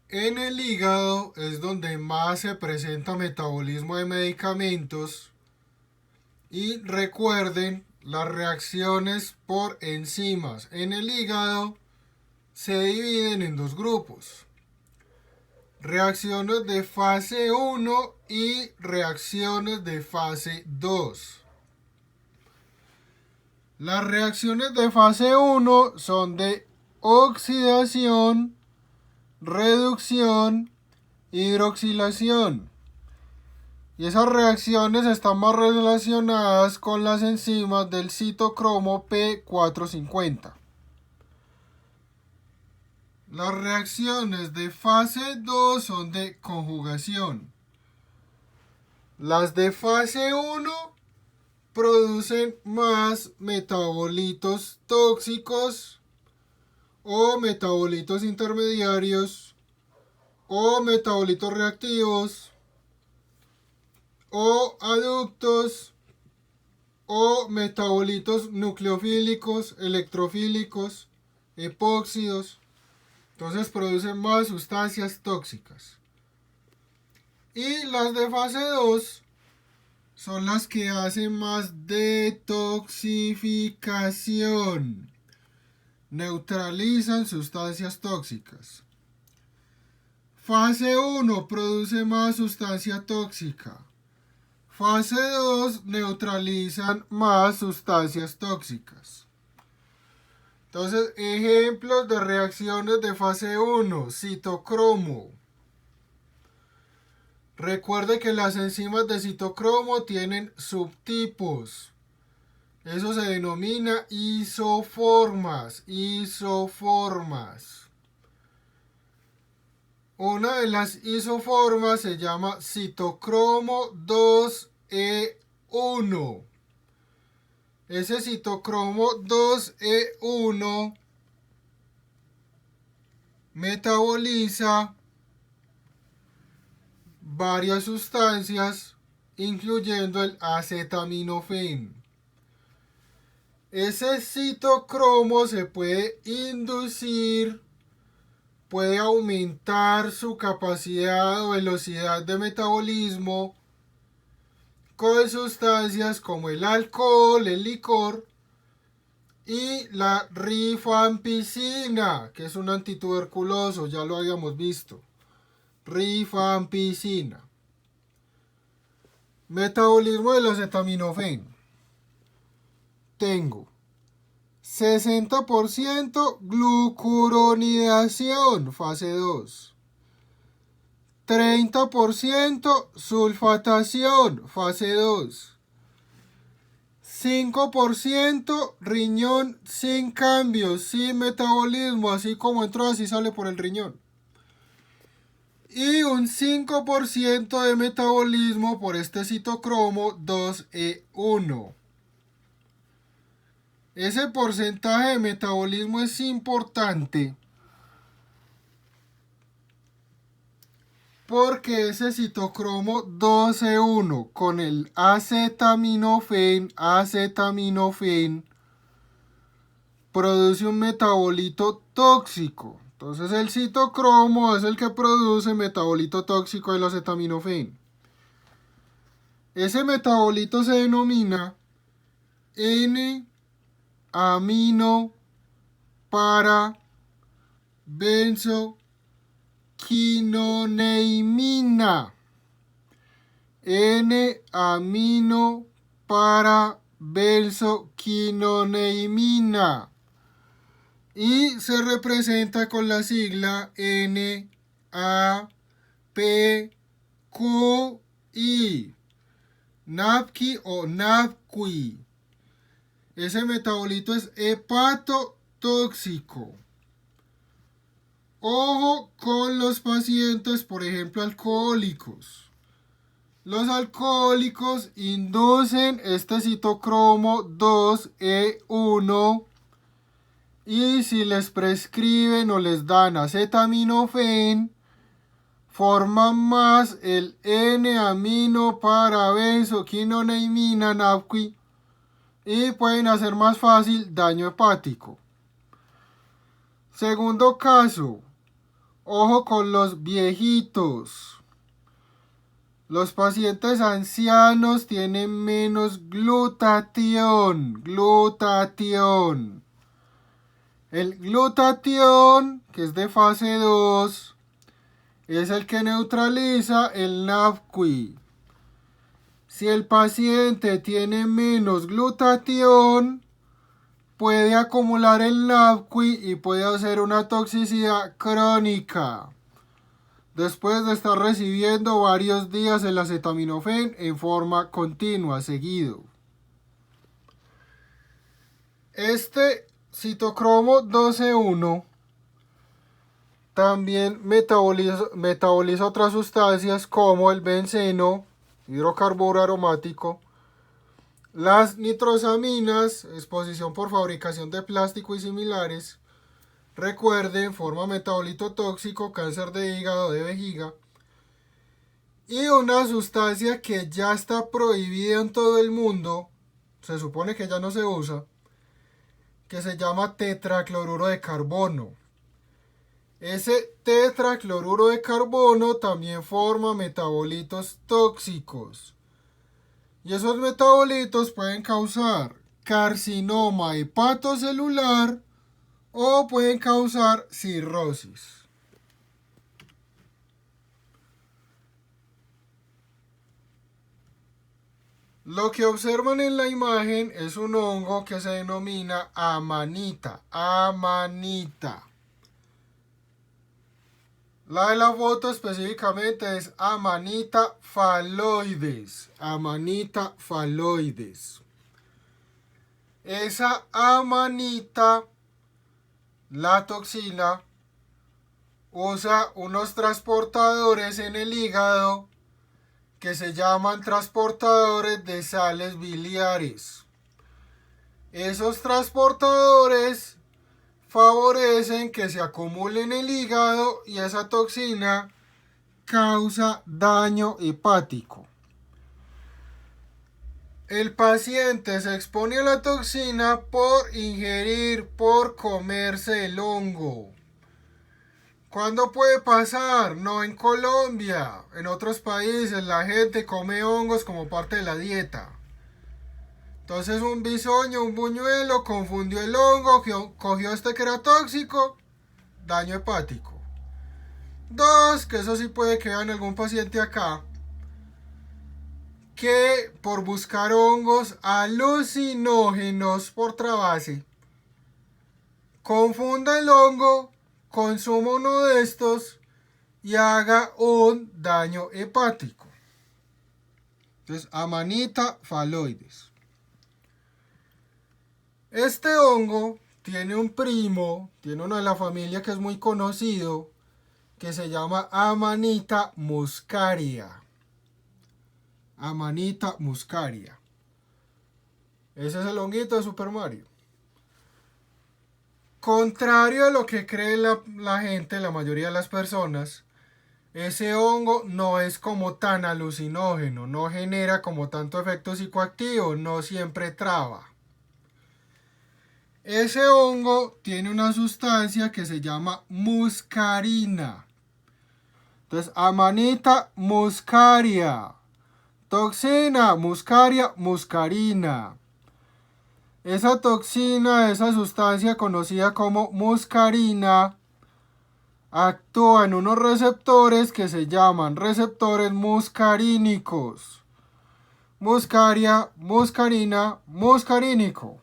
En el hígado es donde más se presenta metabolismo de medicamentos y recuerden las reacciones por enzimas en el hígado se dividen en dos grupos: reacciones de fase uno y reacciones de fase 2. Las reacciones de fase uno son de oxidación, reducción, hidroxilación. Y esas reacciones están más relacionadas con las enzimas del citocromo P450. Las reacciones de fase 2 son de conjugación. Las de fase uno producen más metabolitos tóxicos o metabolitos intermediarios o metabolitos reactivos o aductos o metabolitos nucleofílicos, electrofílicos, epóxidos. Entonces producen más sustancias tóxicas. Y las de fase 2 son las que hacen más detoxificación. Neutralizan sustancias tóxicas. Fase uno produce más sustancia tóxica. Fase 2 neutralizan más sustancias tóxicas. Entonces, ejemplos de reacciones de fase uno: citocromo. Recuerde que las enzimas de citocromo tienen subtipos. Eso se denomina isoformas. Una de las isoformas se llama citocromo 2E1. Ese citocromo 2E1 metaboliza varias sustancias, incluyendo el acetaminofén. Ese citocromo se puede inducir, puede aumentar su capacidad o velocidad de metabolismo con sustancias como el alcohol, el licor y la rifampicina, que es un antituberculoso, ya lo habíamos visto. Rifampicina. Metabolismo del acetaminofén. Tengo 60% glucuronidación, fase 2. 30% sulfatación, fase 2. 5% riñón sin cambios, sin metabolismo, así como entró, así sale por el riñón. Y un 5% de metabolismo por este citocromo 2E1. Ese porcentaje de metabolismo es importante porque ese citocromo 2E1 con el acetaminofén produce un metabolito tóxico. Entonces el citocromo es el que produce metabolito tóxico del acetaminofén. Ese metabolito se denomina N-amino para benzoquinoneimina. N-amino para benzoquinoneimina. Y se representa con la sigla NAPQI. NAPQI o NAPQI. Ese metabolito es hepatotóxico. Ojo con los pacientes, por ejemplo, alcohólicos. Los alcohólicos inducen este citocromo 2E1 y si les prescriben o les dan acetaminofén, forman más el N-amino para benzoquinoneimina NAPQI y pueden hacer más fácil daño hepático. Segundo caso, Ojo con los viejitos. Los pacientes ancianos tienen menos glutatión. El glutatión, que es de fase 2, es el que neutraliza el NAFQI. Si el paciente tiene menos glutatión, puede acumular el NAFQI y puede hacer una toxicidad crónica, después de estar recibiendo varios días el acetaminofén en forma continua, seguido. Este citocromo 12.1 también metaboliza otras sustancias como el benceno, hidrocarburo aromático, las nitrosaminas, exposición por fabricación de plástico y similares. Recuerden, forma metabolito tóxico, cáncer de hígado, de vejiga. Y una sustancia que ya está prohibida en todo el mundo, se supone que ya no se usa, que se llama tetracloruro de carbono. Ese tetracloruro de carbono también forma metabolitos tóxicos. Y esos metabolitos pueden causar carcinoma hepatocelular o pueden causar cirrosis. Lo que observan en la imagen es un hongo que se denomina amanita. La de la foto específicamente es Amanita phalloides. Esa amanita, la toxina, usa unos transportadores en el hígado que se llaman transportadores de sales biliares. Esos transportadores favorecen que se acumule en el hígado y esa toxina causa daño hepático. El paciente se expone a la toxina por ingerir, por comerse el hongo. ¿Cuándo puede pasar? No en Colombia. En otros países la gente come hongos como parte de la dieta. Entonces un bisoño, un buñuelo, confundió el hongo, cogió este que era tóxico, daño hepático. 2, que eso sí puede que vean algún paciente acá, que por buscar hongos alucinógenos por Travase, confunda el hongo, consuma uno de estos y haga un daño hepático. Entonces, Amanita phalloides. Este hongo tiene un primo, tiene uno de la familia que es muy conocido, que se llama Amanita muscaria. Amanita muscaria. Ese es el honguito de Super Mario. Contrario a lo que cree la gente, la mayoría de las personas, ese hongo no es como tan alucinógeno, no genera como tanto efecto psicoactivo, no siempre traba. Ese hongo tiene una sustancia que se llama muscarina. Entonces, Amanita muscaria. Toxina, muscaria, muscarina. Esa toxina, esa sustancia conocida como muscarina, actúa en unos receptores que se llaman receptores muscarínicos. Muscaria, muscarina, muscarínico.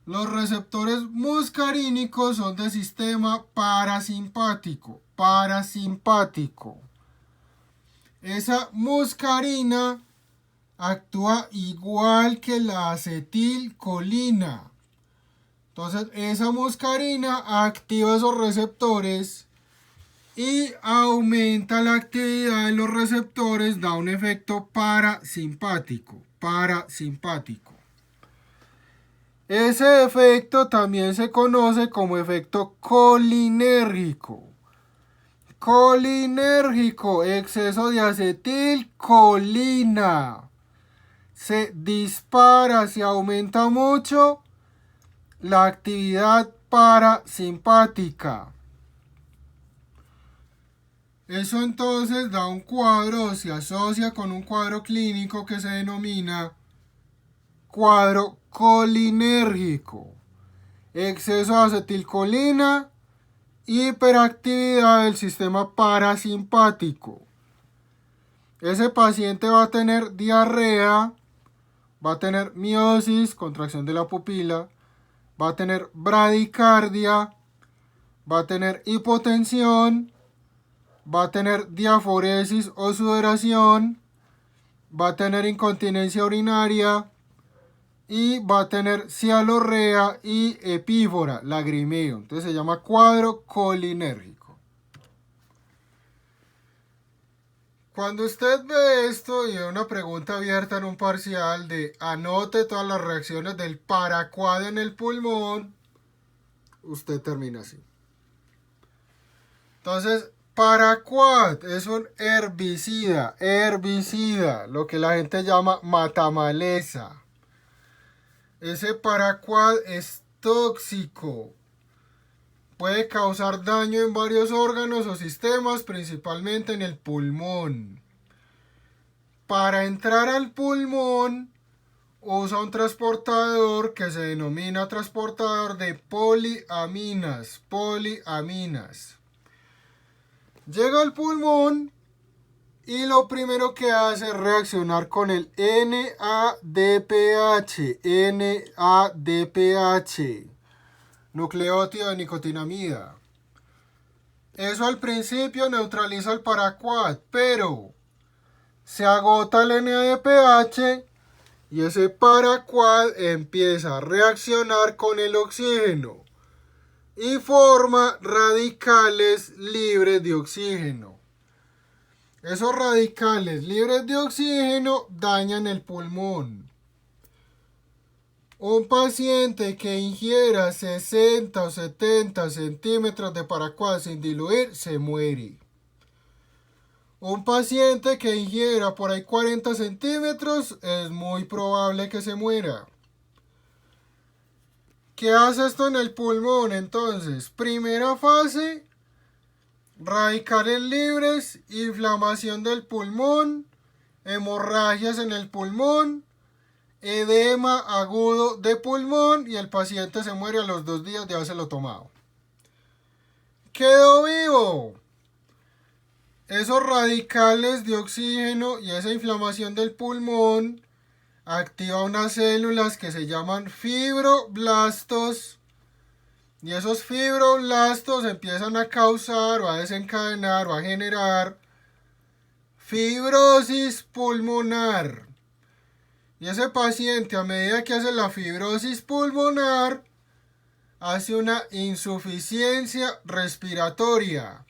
Los receptores muscarínicos son del sistema parasimpático. Esa muscarina actúa igual que la acetilcolina. Entonces, esa muscarina activa esos receptores y aumenta la actividad de los receptores, da un efecto parasimpático. Ese efecto también se conoce como efecto colinérgico. Exceso de acetilcolina. Se dispara, se aumenta mucho la actividad parasimpática. Eso entonces da un cuadro o se asocia con un cuadro clínico que se denomina cuadro colinérgico. Exceso de acetilcolina, hiperactividad del sistema parasimpático. Ese paciente va a tener diarrea, va a tener miosis, contracción de la pupila, va a tener bradicardia, va a tener hipotensión, va a tener diaforesis o sudoración, va a tener incontinencia urinaria y va a tener cialorrea y epífora, lagrimeo. Entonces se llama cuadro colinérgico. Cuando usted ve esto y ve una pregunta abierta en un parcial de anote todas las reacciones del paraquat en el pulmón, usted termina así. Entonces, paraquat es un herbicida, lo que la gente llama matamaleza. Ese paraquat es tóxico. Puede causar daño en varios órganos o sistemas, principalmente en el pulmón. Para entrar al pulmón, usa un transportador que se denomina transportador de poliaminas. Llega al pulmón y lo primero que hace es reaccionar con el NADPH, nucleótido de nicotinamida. Eso al principio neutraliza el paraquat, pero se agota el NADPH y ese paraquat empieza a reaccionar con el oxígeno y forma radicales libres de oxígeno. Esos radicales libres de oxígeno dañan el pulmón. Un paciente que ingiera 60 o 70 centímetros de paraquat sin diluir se muere. Un paciente que ingiera por ahí 40 centímetros es muy probable que se muera. ¿Qué hace esto en el pulmón entonces? Primera fase, radicales libres, inflamación del pulmón, hemorragias en el pulmón, edema agudo de pulmón y el paciente se muere a los 2 días de habérselo tomado. Quedó vivo. Esos radicales de oxígeno y esa inflamación del pulmón activa unas células que se llaman fibroblastos y esos fibroblastos empiezan a causar o a desencadenar o a generar fibrosis pulmonar. Y ese paciente, a medida que hace la fibrosis pulmonar, hace una insuficiencia respiratoria.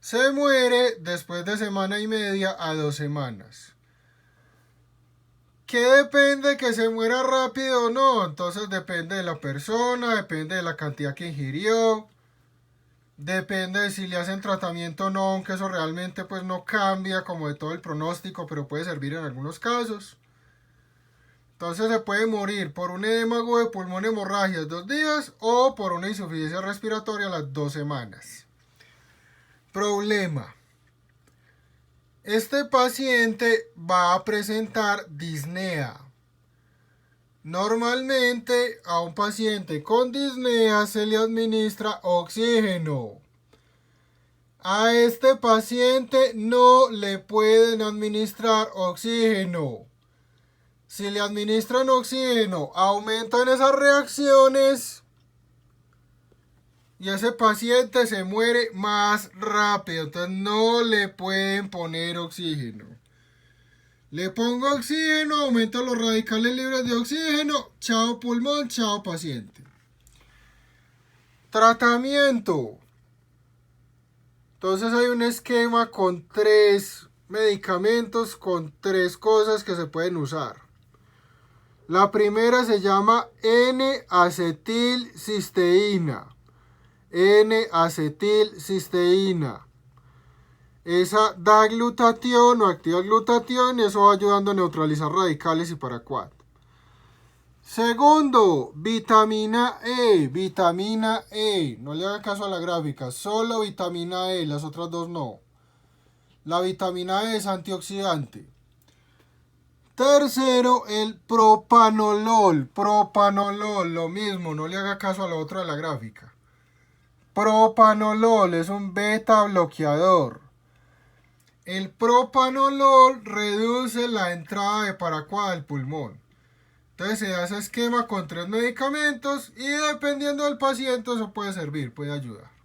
Se muere después de 1.5 a 2 semanas. ¿Qué depende que se muera rápido o no? Entonces depende de la persona, depende de la cantidad que ingirió, depende de si le hacen tratamiento o no, aunque eso realmente pues no cambia como de todo el pronóstico, pero puede servir en algunos casos. Entonces se puede morir por un edema agudo de pulmón, hemorragias 2 días o por una insuficiencia respiratoria a las 2 semanas. Problema. Este paciente va a presentar disnea. Normalmente a un paciente con disnea se le administra oxígeno. A este paciente no le pueden administrar oxígeno. Si le administran oxígeno, aumentan esas reacciones y ese paciente se muere más rápido. Entonces no le pueden poner oxígeno. Le pongo oxígeno, aumento los radicales libres de oxígeno. Chao pulmón, chao paciente. Tratamiento. Entonces hay un esquema con 3 medicamentos, con 3 cosas que se pueden usar. La primera se llama N-acetilcisteína. N-acetilcisteína. Esa da glutatión o activa glutatión y eso va ayudando a neutralizar radicales y paraquat. Segundo, vitamina E. Vitamina E. No le haga caso a la gráfica, solo vitamina E, las otras 2 no. La vitamina E es antioxidante. Tercero, el propanolol. Propanolol, lo mismo, no le haga caso a lo otro de la gráfica. Propanolol es un beta bloqueador. El propanolol reduce la entrada de paracuada del pulmón. Entonces se hace esquema con 3 medicamentos y dependiendo del paciente eso puede servir, puede ayudar.